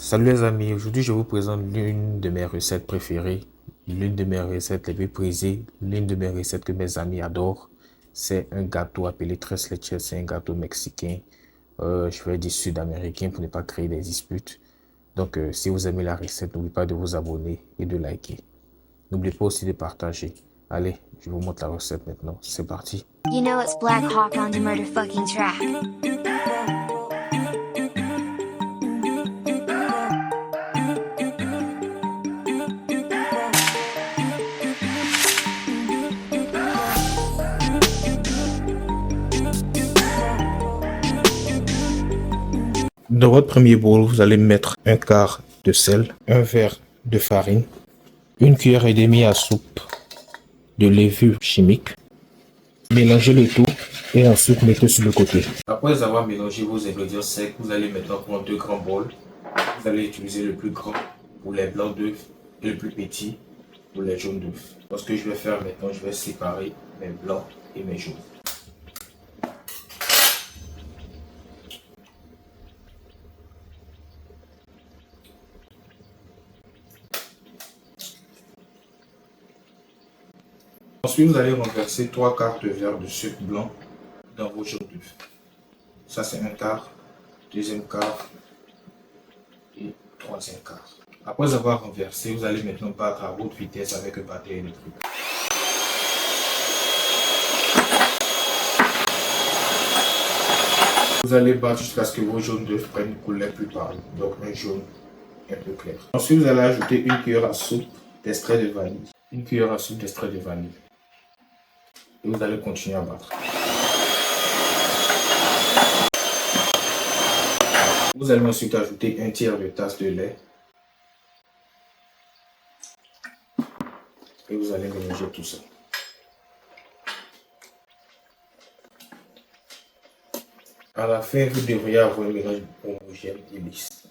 Salut les amis, aujourd'hui je vous présente l'une de mes recettes préférées, l'une de mes recettes les plus prisées, l'une de mes recettes que mes amis adorent. C'est un gâteau appelé tres leches, c'est un gâteau mexicain, je vais dire sud-américain pour ne pas créer des disputes. Donc si vous aimez la recette, n'oubliez pas de vous abonner et de liker. N'oubliez pas aussi de partager. Allez, je vous montre la recette maintenant, c'est parti. You know it's Black Hawk on the motherfucking track. Dans votre premier bol, vous allez mettre un quart de sel, un verre de farine, une cuillère et demie à soupe de levure chimique. Mélangez le tout et ensuite mettez sur le côté. Après avoir mélangé vos ingrédients secs, vous allez maintenant prendre deux grands bols. Vous allez utiliser le plus grand pour les blancs d'œufs et le plus petit pour les jaunes d'œufs. Ce que je vais faire maintenant, je vais séparer mes blancs et mes jaunes. Ensuite, vous allez renverser 3 quarts de verre de sucre blanc dans vos jaunes d'œufs. Ça, c'est un quart, deuxième quart et troisième quart. Après avoir renversé, vous allez maintenant battre à haute vitesse avec un batteur électrique. Vous allez battre jusqu'à ce que vos jaunes d'œufs prennent une couleur plus pâle, donc un jaune un peu clair. Ensuite, vous allez ajouter une cuillère à soupe d'extrait de vanille. Une cuillère à soupe d'extrait de vanille. Et vous allez continuer à battre. Vous allez ensuite ajouter un tiers de tasse de lait. Et vous allez mélanger tout ça. À la fin, vous devriez avoir un mélange homogène et lisse.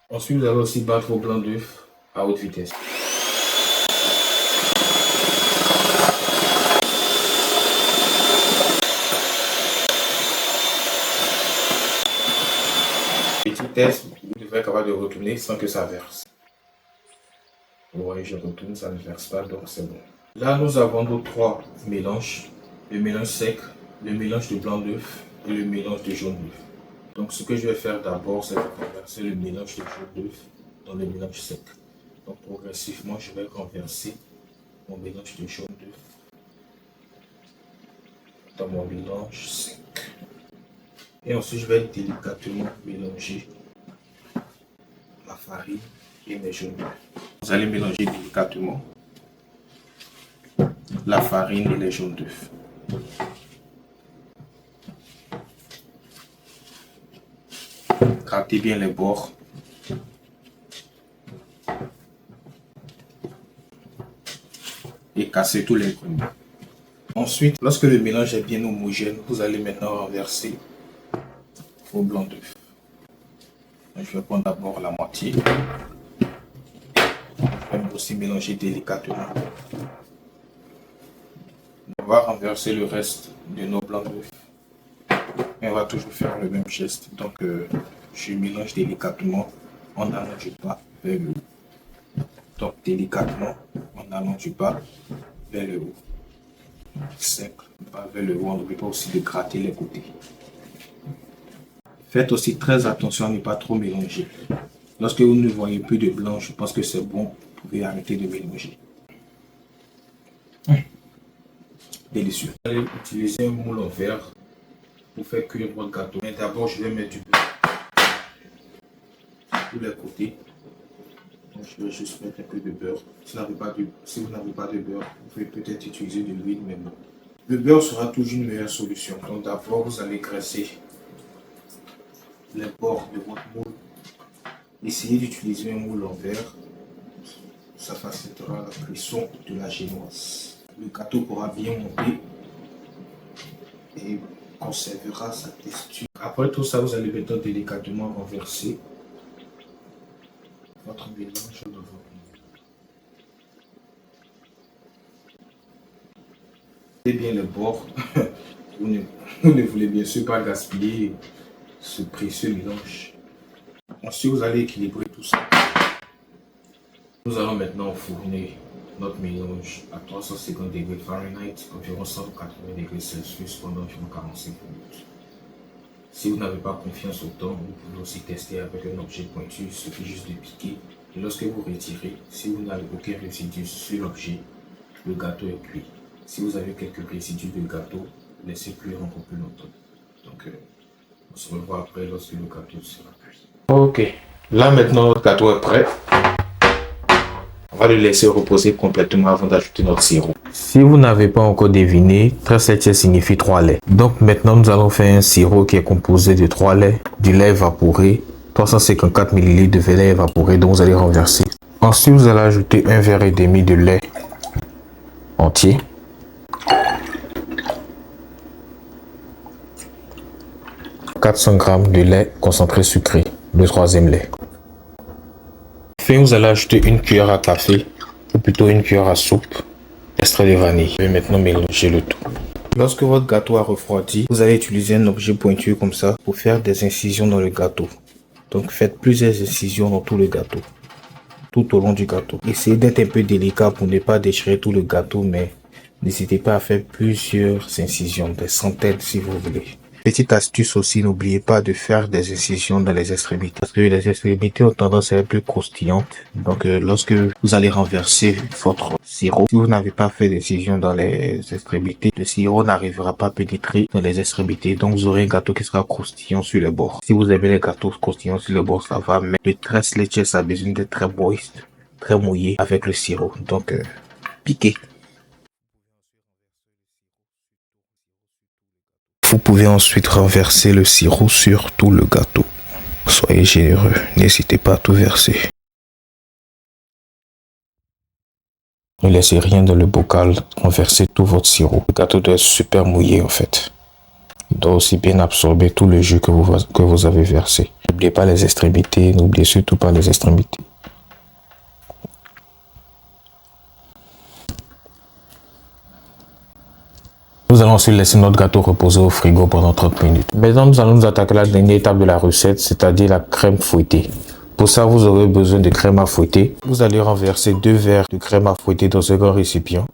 Ensuite, vous allez aussi battre vos blancs d'œufs à haute vitesse. Petit test, vous devrez être capable de retourner sans que ça verse. Vous voyez, je retourne, ça ne verse pas, donc c'est bon. Là, nous avons nos trois mélanges. Le mélange sec, le mélange de blanc d'œuf et le mélange de jaune d'œuf. Donc, ce que je vais faire d'abord, c'est de renverser le mélange de jaune d'œuf dans le mélange sec. Donc, progressivement, je vais renverser mon mélange de jaune d'œuf dans mon mélange sec. Et ensuite, je vais délicatement mélanger la farine et mes jaunes d'œuf. Vous allez mélanger délicatement la farine et les jaunes d'œuf. Grattez bien les bords. Et cassez tous les grumeaux. Ensuite, lorsque le mélange est bien homogène, vous allez maintenant renverser vos blancs d'œufs. Je vais prendre d'abord la moitié. Je vais aussi mélanger délicatement. On va renverser le reste de nos blancs d'œufs. Et on va toujours faire le même geste. Donc, je mélange délicatement en allant du bas vers le haut. Donc, délicatement en allant du bas vers le haut. Sec, bas vers le haut. On n'oublie pas aussi de gratter les côtés. Faites aussi très attention à ne pas trop mélanger. Lorsque vous ne voyez plus de blanc, je pense que c'est bon. Vous pouvez arrêter de mélanger. Délicieux. Vous allez utiliser un moule en verre pour faire cuire votre gâteau. Mais d'abord, je vais mettre du beurre tous les côtés. Donc, je vais juste mettre un peu de beurre. Si vous n'avez pas de beurre, vous pouvez peut-être utiliser de l'huile, mais bon. Le beurre sera toujours une meilleure solution. Donc d'abord, vous allez graisser les bords de votre moule. Essayez d'utiliser un moule en verre. Ça facilitera la cuisson de la génoise. Le gâteau pourra bien monter et conservera sa texture. Après tout ça, vous allez maintenant délicatement renverser votre mélange dans votre moule. Et bien les bords. Vous ne voulez bien sûr pas gaspiller ce précieux mélange. Ensuite, vous allez équilibrer tout tout ça. Nous allons maintenant enfourner notre mélange à 350 degrés Fahrenheit, environ 180 degrés Celsius pendant environ 45 minutes. Si vous n'avez pas confiance au temps, vous pouvez aussi tester avec un objet pointu, il suffit juste de piquer. Et lorsque vous retirez, si vous n'avez aucun résidu sur l'objet, le gâteau est cuit. Si vous avez quelques résidus de gâteau, laissez cuire encore plus longtemps. Donc, on se revoit après lorsque le gâteau sera cuit. Ok, là maintenant notre gâteau est prêt. On va le laisser reposer complètement avant d'ajouter notre sirop. Si vous n'avez pas encore deviné, 13 laitiers signifie 3 laits. Donc maintenant nous allons faire un sirop qui est composé de 3 laits, du lait évaporé, 354 ml de lait évaporé dont vous allez renverser. Ensuite vous allez ajouter un verre et demi de lait entier. « 400 g de lait concentré sucré, le troisième lait. Enfin, vous allez ajouter une cuillère à café, ou plutôt une cuillère à soupe, d'extrait de vanille. Je vais maintenant mélanger le tout. Lorsque votre gâteau a refroidi, vous allez utiliser un objet pointu comme ça pour faire des incisions dans le gâteau. Donc faites plusieurs incisions dans tout le gâteau, tout au long du gâteau. Essayez d'être un peu délicat pour ne pas déchirer tout le gâteau, mais n'hésitez pas à faire plusieurs incisions, des centaines si vous voulez. Petite astuce aussi, n'oubliez pas de faire des incisions dans les extrémités. Parce que les extrémités ont tendance à être plus croustillantes. Donc lorsque vous allez renverser votre sirop, si vous n'avez pas fait d'incision dans les extrémités, le sirop n'arrivera pas à pénétrer dans les extrémités. Donc vous aurez un gâteau qui sera croustillant sur les bords. Si vous aimez les gâteaux croustillants sur les bords, ça va. Mais le 13 laitiers a besoin d'être très moist, très mouillé avec le sirop. Donc piquez. Vous pouvez ensuite renverser le sirop sur tout le gâteau. Soyez généreux, n'hésitez pas à tout verser. Ne laissez rien dans le bocal, renversez tout votre sirop. Le gâteau doit être super mouillé en fait. Il doit aussi bien absorber tout le jus que vous avez versé. N'oubliez pas les extrémités, n'oubliez surtout pas les extrémités. Nous allons ensuite laisser notre gâteau reposer au frigo pendant 30 minutes. Maintenant, nous allons nous attaquer à la dernière étape de la recette, c'est-à-dire la crème fouettée. Pour ça, vous aurez besoin de crème à fouetter. Vous allez renverser 2 verres de crème à fouetter dans un grand récipient.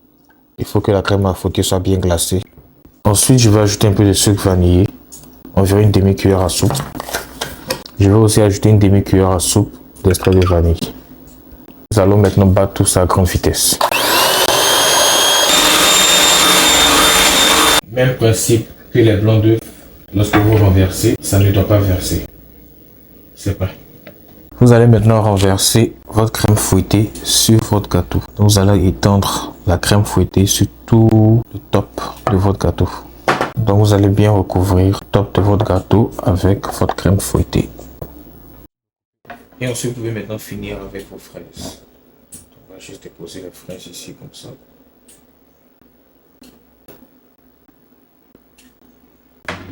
Il faut que la crème à fouetter soit bien glacée. Ensuite, je vais ajouter un peu de sucre vanillé, environ une demi-cuillère à soupe. Je vais aussi ajouter une demi-cuillère à soupe d'extrait de vanille. Nous allons maintenant battre tout ça à grande vitesse. Même principe que les blancs d'œufs, lorsque vous renversez, ça ne doit pas verser. C'est prêt. Vous allez maintenant renverser votre crème fouettée sur votre gâteau. Donc vous allez étendre la crème fouettée sur tout le top de votre gâteau. Donc vous allez bien recouvrir le top de votre gâteau avec votre crème fouettée. Et ensuite vous pouvez maintenant finir avec vos fraises. On va juste déposer les fraises ici comme ça.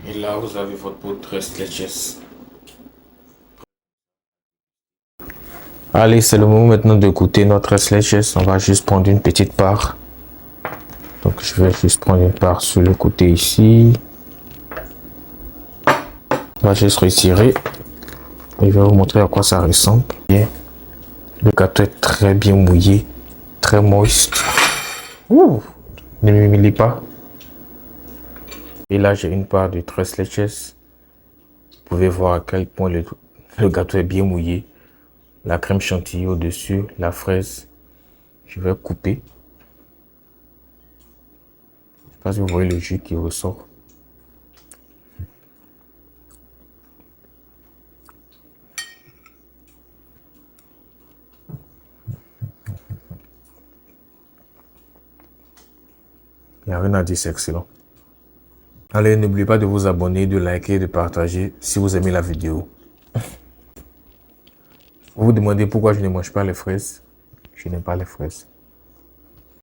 Et là, vous avez votre pot de 13 laitiers. Allez, c'est le moment maintenant de goûter notre 13 laitiers. On va juste prendre une petite part. Donc, je vais juste prendre une part sur le côté ici. On va juste retirer. Et je vais vous montrer à quoi ça ressemble. Bien. Le gâteau est très bien mouillé. Très moist. Ouh, ne m'humilie pas. Et là, j'ai une part de 13 laitiers. Vous pouvez voir à quel point le gâteau est bien mouillé. La crème chantilly au-dessus, la fraise. Je vais couper. Je ne sais pas si vous voyez le jus qui ressort. Il n'y a rien à dire, c'est excellent. Allez, n'oubliez pas de vous abonner, de liker, de partager si vous aimez la vidéo. Vous vous demandez pourquoi je ne mange pas les fraises. Je n'aime pas les fraises.